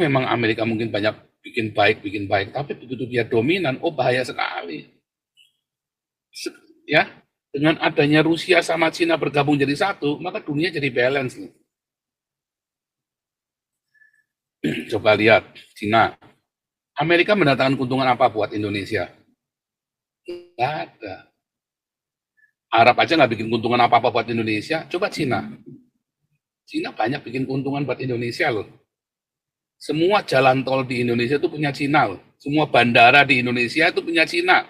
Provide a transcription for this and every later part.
memang Amerika mungkin banyak bikin baik, tapi begitu dia dominan, oh bahaya sekali. Ya, dengan adanya Rusia sama Cina bergabung jadi satu, maka dunia jadi balance. Coba lihat, Cina. Amerika mendatangkan keuntungan apa buat Indonesia? Nggak ada. Arab aja nggak bikin keuntungan apa-apa buat Indonesia, coba Cina. Cina banyak bikin keuntungan buat Indonesia loh. Semua jalan tol di Indonesia itu punya Cina loh. Semua bandara di Indonesia itu punya Cina.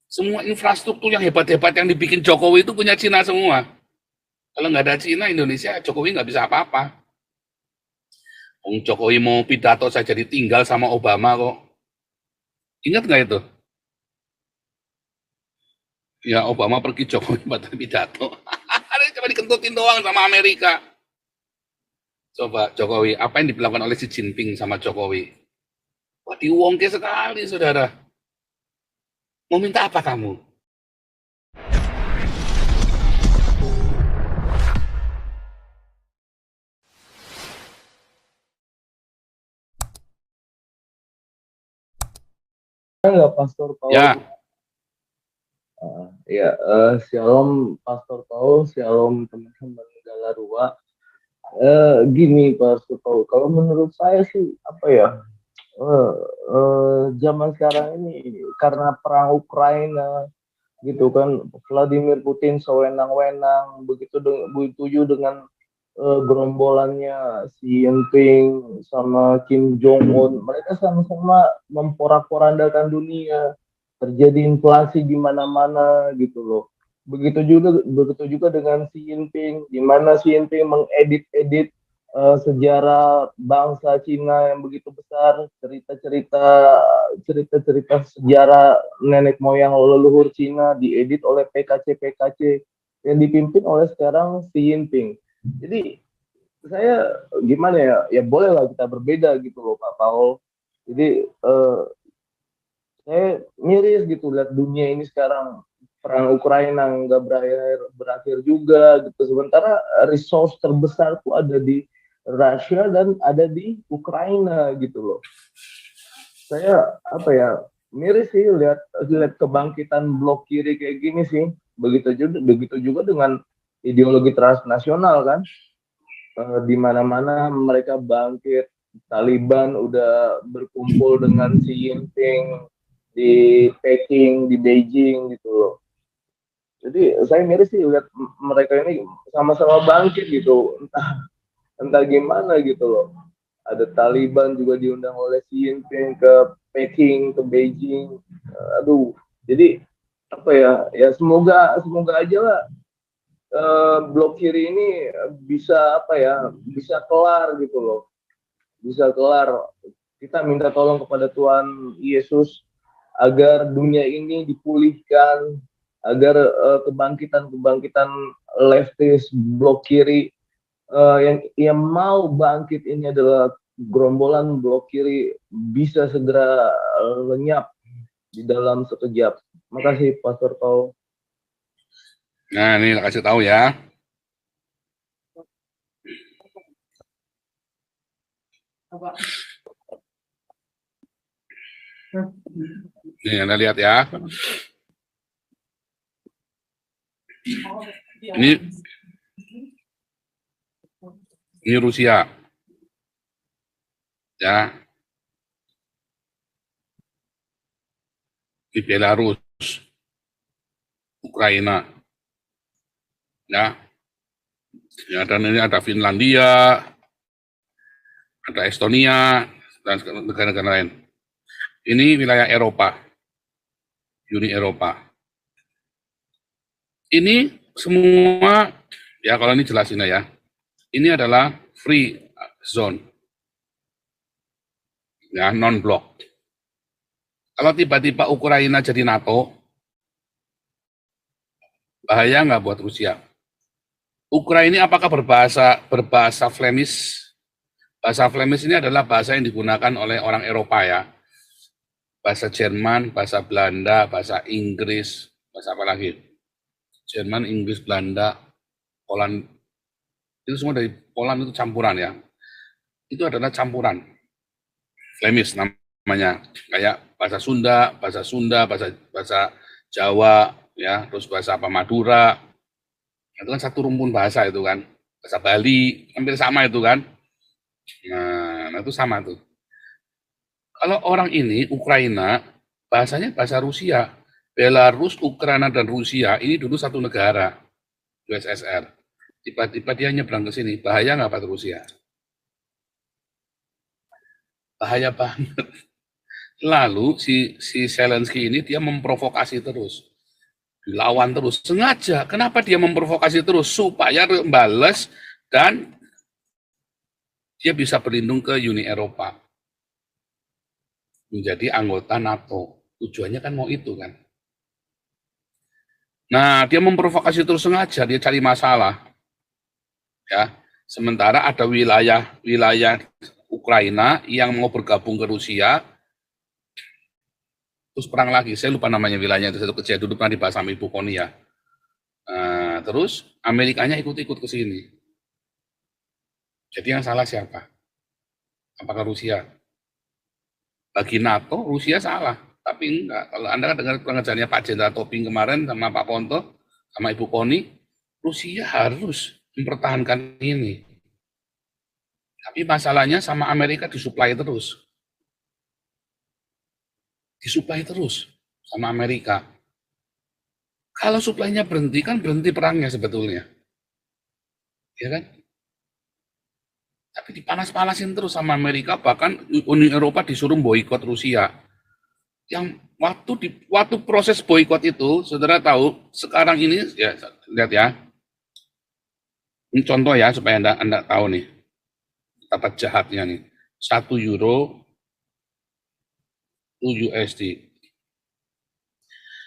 Semua infrastruktur yang hebat-hebat yang dibikin Jokowi itu punya Cina semua. Kalau nggak ada Cina, Indonesia, Jokowi nggak bisa apa-apa. Jokowi mau pidato saja ditinggal sama Obama kok. Ingat nggak itu? Ya Obama pergi, Jokowi pada pidato. Cuma dikentutin doang sama Amerika. Coba Jokowi, apa yang dilakukan oleh Xi Jinping sama Jokowi? Wah, diwongke sekali, saudara. Mau minta apa kamu? Enggak, Pastor Paul. Ya, Ya, Shalom Pastor Paul, Shalom teman-teman Galarua. Gini Pastor Paul, kalau menurut saya sih apa ya, zaman sekarang ini karena perang Ukraina gitu kan, Vladimir Putin sewenang-wenang, begitu dengan gerombolannya Xi Jinping sama Kim Jong Un, mereka sama-sama memporak-porandakan dunia, terjadi inflasi di mana-mana gitu loh. Begitu juga dengan Xi Jinping, di mana Xi Jinping mengedit-edit sejarah bangsa Cina yang begitu besar, cerita-cerita sejarah nenek moyang leluhur Cina diedit oleh PKC yang dipimpin oleh sekarang Xi Jinping. Jadi saya gimana ya, ya bolehlah kita berbeda gitu loh Pak Paul. Jadi saya miris gitu lihat dunia ini sekarang, perang Ukraina nggak berakhir juga gitu. Sementara resource terbesar tuh ada di Rusia dan ada di Ukraina gitu loh. Saya apa ya, miris sih lihat kebangkitan blok kiri kayak gini sih. Begitu juga dengan ideologi transnasional kan. Di mana-mana mereka bangkit. Taliban udah berkumpul dengan Xi Jinping di Peking, di Beijing gitu loh. Jadi saya miris sih lihat mereka ini sama-sama bangkit gitu, entah gimana gitu loh. Ada Taliban juga diundang oleh Xi Jinping ke Peking, ke Beijing. Aduh, jadi apa ya? Ya semoga aja lah blok kiri ini bisa apa ya? Bisa kelar gitu loh. Bisa kelar. Kita minta tolong kepada Tuhan Yesus agar dunia ini dipulihkan, agar kebangkitan leftis blok kiri yang mau bangkit ini adalah gerombolan blok kiri bisa segera lenyap di dalam sekejap. Makasih Pastor Paul. nah ini kasih tahu ya. Nih Anda lihat ya. Ini Rusia. Ya. Di Belarus. Ukraina. Ya. Ya, dan ini ada Finlandia, ada Estonia, dan negara-negara lain. Ini wilayah Eropa, Uni Eropa. Ini semua, ya kalau ini jelasin ya, ini adalah free zone, ya non-block. Kalau tiba-tiba Ukraina jadi NATO, bahaya nggak buat Rusia? Ukraina ini apakah berbahasa Flemish? Bahasa Flemish ini adalah bahasa yang digunakan oleh orang Eropa ya. Bahasa Jerman, bahasa Belanda, bahasa Inggris, bahasa apa lagi? Jerman, Inggris, Belanda, Poland, Itu semua dari Poland, itu campuran ya. Itu adalah campuran. Flemish namanya. Kayak bahasa Sunda, bahasa Jawa, ya, terus bahasa apa Madura. Itu kan satu rumpun bahasa itu kan. Bahasa Bali, hampir sama itu kan. Nah itu sama tuh. Kalau orang ini, Ukraina, bahasanya bahasa Rusia. Belarus, Ukraina, dan Rusia, ini dulu satu negara, USSR. Tiba-tiba dia nyebrang ke sini, bahaya nggak buat Rusia? Bahaya banget. Lalu si Zelensky ini dia memprovokasi terus, dilawan terus, sengaja. Kenapa dia memprovokasi terus? Supaya balas dan dia bisa berlindung ke Uni Eropa, menjadi anggota NATO. Tujuannya kan mau itu kan. Nah, dia memprovokasi terus sengaja, dia cari masalah. Ya, sementara ada wilayah Ukraina yang mau bergabung ke Rusia, terus perang lagi. Saya lupa namanya wilayahnya itu, satu kecil dulu pernah dibahas sama Ibu Koni ya. Terus Amerikanya ikut-ikut ke sini. Jadi yang salah siapa? Apakah Rusia? Bagi NATO, Rusia salah. Tapi enggak. Kalau Anda kan dengar pengajarannya Pak Jenderal Tobing kemarin sama Pak Ponto, sama Ibu Koni, Rusia harus mempertahankan ini. Tapi masalahnya sama Amerika disuplai terus. Disuplai terus sama Amerika. Kalau suplainya berhenti, kan berhenti perangnya sebetulnya. Ya kan? Tapi dipanas-panasin terus sama Amerika, bahkan Uni Eropa disuruh boikot Rusia. Yang waktu proses boikot itu, saudara tahu, sekarang ini, ya lihat ya, ini contoh ya, supaya Anda tahu nih, betapa jahatnya nih. 1 euro, 2 USD.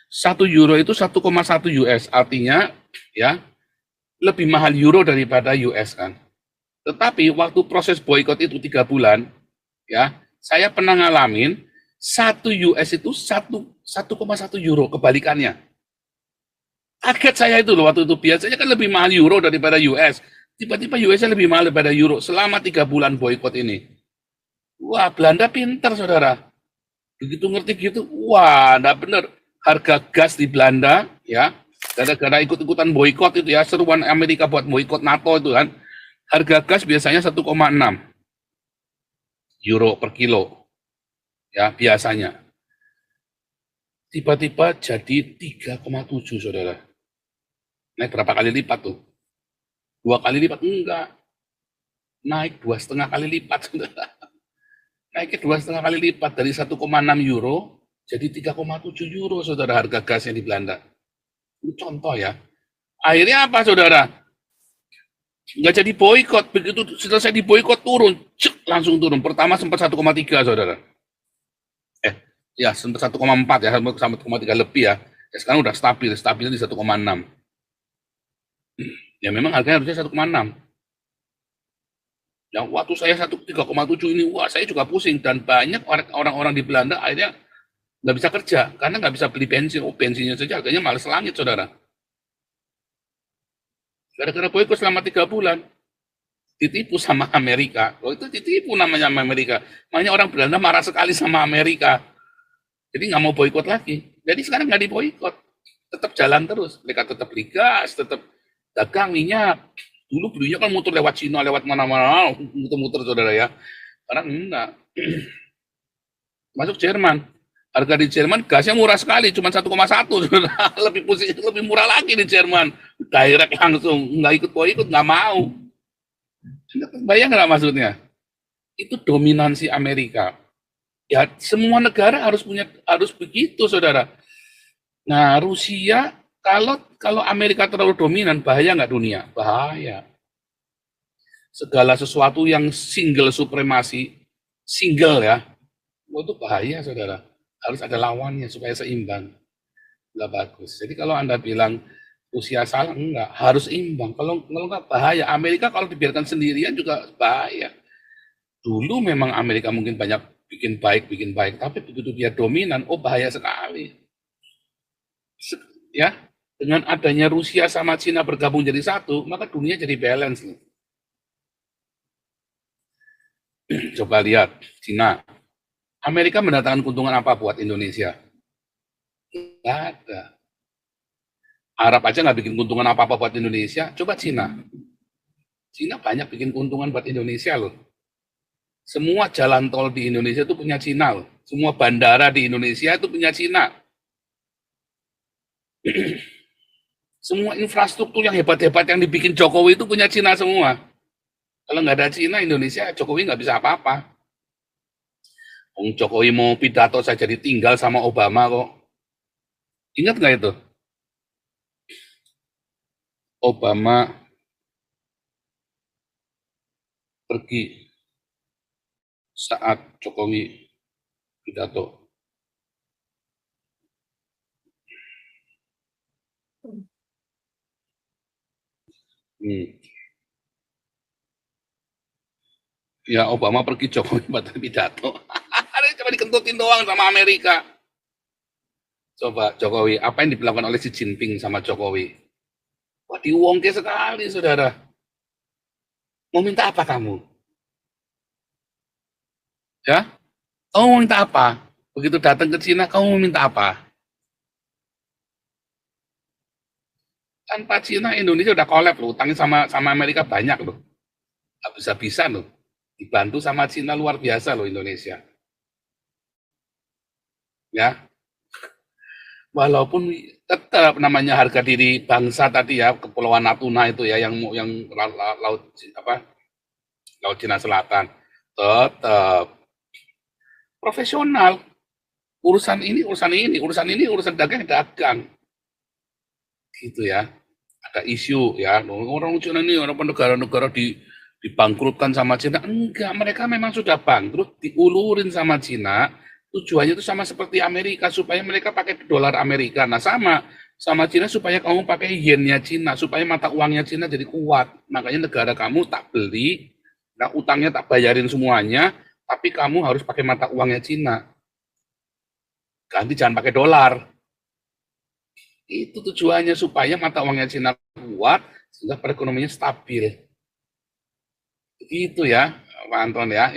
1 euro itu 1,1 US, artinya ya lebih mahal euro daripada US kan. Tetapi waktu proses boikot itu 3 bulan, ya saya pernah ngalamin 1 US itu 1,1 euro, kebalikannya. Kaget saya itu loh waktu itu, biasanya kan lebih mahal euro daripada US. Tiba-tiba US lebih mahal daripada euro selama 3 bulan boikot ini. Wah, Belanda pintar, saudara. Begitu ngerti gitu, wah, enggak benar. Harga gas di Belanda, ya, gara-gara ikut-ikutan boikot itu ya, seruan Amerika buat boikot NATO itu kan, harga gas biasanya 1,6 euro per kilo, ya, biasanya. Tiba-tiba jadi 3,7, saudara. Naik berapa kali lipat tuh? 2 kali lipat? Enggak. Naik 2,5 kali lipat, saudara. Naiknya 2,5 kali lipat, dari 1,6 euro jadi 3,7 euro, saudara, harga gasnya di Belanda. Ini contoh ya. Akhirnya apa, saudara? Nggak jadi boikot. Begitu selesai di boikot turun, cek, langsung turun. Pertama sempat 1,3, saudara. Ya sempat 1,4 ya, sampai 1,3 lebih ya. Ya sekarang udah stabilnya di 1,6. Ya memang harganya harusnya 1,6. Yang waktu saya 3,7 ini, wah saya juga pusing, dan banyak orang-orang di Belanda akhirnya nggak bisa kerja karena nggak bisa beli bensin. Oh, bensinnya saja harganya malah selangit, saudara. Gara-gara boikot selama 3 bulan, ditipu sama Amerika. Oh, itu ditipu namanya sama Amerika. Makanya orang Belanda marah sekali sama Amerika. Jadi nggak mau boikot lagi. Jadi sekarang nggak diboikot, tetap jalan terus. Mereka tetap beli gas, tetap dagang minyak. Dulu belinya kan muter lewat Cina, lewat mana-mana, muter-muter, saudara ya. Sekarang enggak. Masuk Jerman. Harga di Jerman gasnya murah sekali, cuma 1,1. Lebih pusing, lebih murah lagi di Jerman. Direct langsung, nggak ikut boikot, nggak mau. Bayang nggak maksudnya? Itu dominansi Amerika. Ya semua negara harus begitu, saudara. Nah, Rusia, kalau Amerika terlalu dominan, bahaya nggak dunia? Bahaya. Segala sesuatu yang single supremasi, single ya, itu bahaya, saudara. Harus ada lawannya supaya seimbang. Nggak bagus. Jadi kalau Anda bilang Rusia salah, enggak. Harus imbang. Kalau nggak bahaya. Amerika kalau dibiarkan sendirian juga bahaya. Dulu memang Amerika mungkin banyak bikin baik, tapi begitu dia dominan, oh bahaya sekali. Ya, dengan adanya Rusia sama Cina bergabung jadi satu, maka dunia jadi balance. Coba lihat Cina. Amerika mendatangkan keuntungan apa buat Indonesia? Nggak ada. Arab aja nggak bikin keuntungan apa-apa buat Indonesia. Coba Cina. Cina banyak bikin keuntungan buat Indonesia loh. Semua jalan tol di Indonesia itu punya Cina loh. Semua bandara di Indonesia itu punya Cina. Semua infrastruktur yang hebat-hebat yang dibikin Jokowi itu punya Cina semua. Kalau nggak ada Cina, Indonesia, Jokowi nggak bisa apa-apa. Jokowi mau pidato saja ditinggal sama Obama kok. Ingat nggak itu? Obama pergi saat Jokowi pidato. Ya Obama pergi, Jokowi pada pidato. Cuma dikentutin doang sama Amerika. Coba Jokowi, apa yang dilakukan oleh Xi Jinping sama Jokowi? Wah, diwongke sekali, saudara. Mau minta apa kamu? Ya, kamu mau minta apa? Begitu datang ke Cina, kamu mau minta apa? Tanpa Cina, Indonesia udah kolab loh. Utangnya sama Amerika banyak loh. Gak bisa-bisa loh. Dibantu sama Cina luar biasa loh Indonesia. Ya, walaupun tetap namanya harga diri bangsa tadi ya, Kepulauan Natuna itu ya, yang laut apa, Laut Cina Selatan, tetap profesional. Urusan ini, urusan ini, urusan ini, urusan dagang, gitu ya. Ada isu ya, orang Cina ini, orang negara-negara dibangkrutkan sama Cina. Enggak, mereka memang sudah bangkrut, diulurin sama Cina. Tujuannya itu sama seperti Amerika, supaya mereka pakai dolar Amerika. Nah, sama Cina supaya kamu pakai yennya Cina, supaya mata uangnya Cina jadi kuat. Makanya negara kamu tak beli, nah utangnya tak bayarin semuanya, tapi kamu harus pakai mata uangnya Cina. Ganti jangan pakai dolar. Itu tujuannya supaya mata uangnya Cina kuat, sehingga perekonomiannya stabil. Itu ya, Pak Anton ya.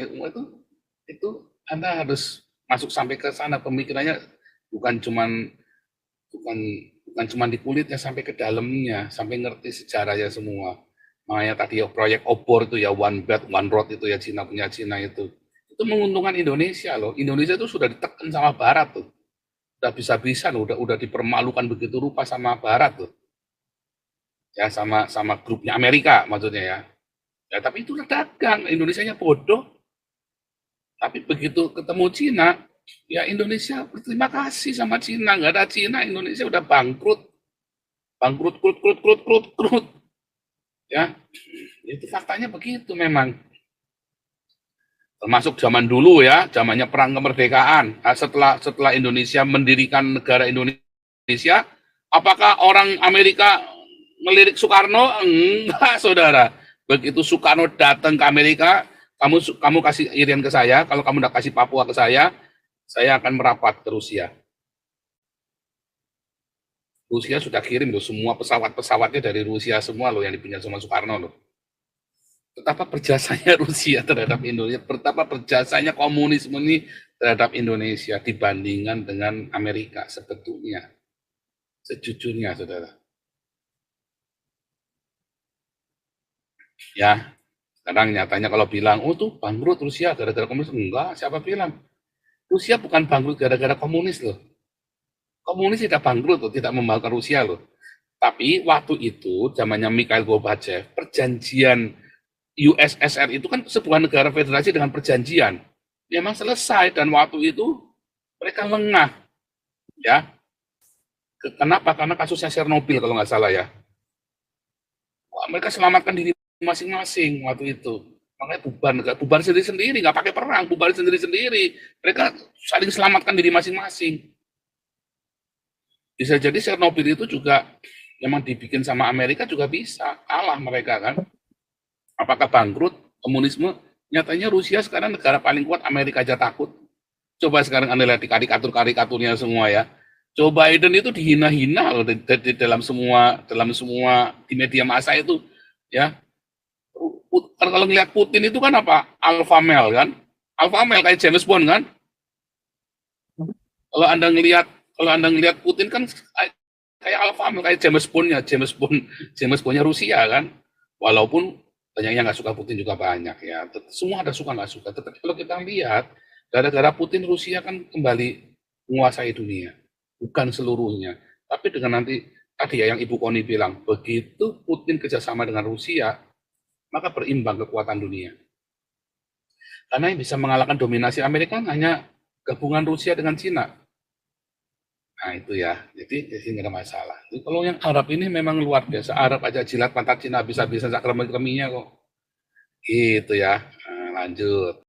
Itu Anda harus masuk sampai ke sana, pemikirannya bukan cuman bukan bukan cuma di kulitnya, sampai ke dalamnya, sampai ngerti sejarahnya semua. Makanya tadi ya proyek obor itu ya, One Belt One Road itu ya, Cina punya Cina itu menguntungkan Indonesia loh. Indonesia itu sudah ditekan sama Barat tuh, udah bisa-bisa loh, udah dipermalukan begitu rupa sama Barat tuh, ya sama sama grupnya Amerika maksudnya ya. Ya tapi itu dagang, Indonesianya bodoh. Tapi begitu ketemu Cina, ya Indonesia berterima kasih sama Cina. Nggak ada Cina, Indonesia udah bangkrut. Bangkrut, krut, krut, krut, krut, krut. Ya, itu faktanya begitu memang. Termasuk zaman dulu ya, zamannya perang kemerdekaan. Nah, setelah Indonesia mendirikan negara Indonesia, apakah orang Amerika melirik Soekarno? Enggak, saudara. Begitu Soekarno datang ke Amerika, kamu kasih Irian ke saya, kalau kamu udah kasih Papua ke saya akan merapat ke Rusia. Rusia sudah kirim loh semua pesawat-pesawatnya dari Rusia semua loh, yang dipunya sama Soekarno loh. Betapa berjasanya Rusia terhadap Indonesia, betapa berjasanya komunisme ini terhadap Indonesia dibandingkan dengan Amerika sebetulnya. Sejujurnya, saudara. Ya, sekarang nyatanya kalau bilang, oh tuh bangkrut Rusia gara-gara komunis. Enggak, siapa bilang? Rusia bukan bangkrut gara-gara komunis loh. Komunis tidak bangkrut loh, tidak membangun Rusia loh. Tapi waktu itu, zamannya Mikhail Gorbachev, perjanjian USSR itu kan sebuah negara federasi dengan perjanjian. Memang selesai, dan waktu itu mereka lengah. Ya, kenapa? Karena kasusnya Chernobyl kalau nggak salah ya. Wah, mereka selamatkan diri masing-masing waktu itu. Makanya bubar sendiri-sendiri, nggak pakai perang, bubar sendiri-sendiri. Mereka saling selamatkan diri masing-masing. Bisa jadi Chernobyl itu juga memang dibikin sama Amerika juga bisa, kalah mereka kan. Apakah bangkrut komunisme? Nyatanya Rusia sekarang negara paling kuat, Amerika aja takut. Coba sekarang Anda lihat di karikaturnya semua ya. Joe Biden itu dihina-hina loh dalam semua di media massa itu ya. Kalau ngelihat Putin itu kan apa? Alpha male kan? Alpha male kayak James Bond kan? Kalau Anda ngelihat Putin kan kayak alpha male kayak James Bondnya Rusia kan? Walaupun banyak yang nggak suka Putin juga banyak ya. Semua ada suka nggak suka. Tetapi kalau kita lihat gara-gara Putin Rusia kan kembali menguasai dunia, bukan seluruhnya. Tapi dengan nanti tadi ya yang Ibu Koni bilang, begitu Putin kerjasama dengan Rusia, maka berimbang kekuatan dunia. Karena yang bisa mengalahkan dominasi Amerika hanya gabungan Rusia dengan Cina. Nah itu ya, jadi nggak ada masalah. Jadi, kalau yang Arab ini memang luar biasa. Arab aja jilat pantat Cina bisa-bisa sak kremi-kreminya kok. Gitu ya. Nah, lanjut.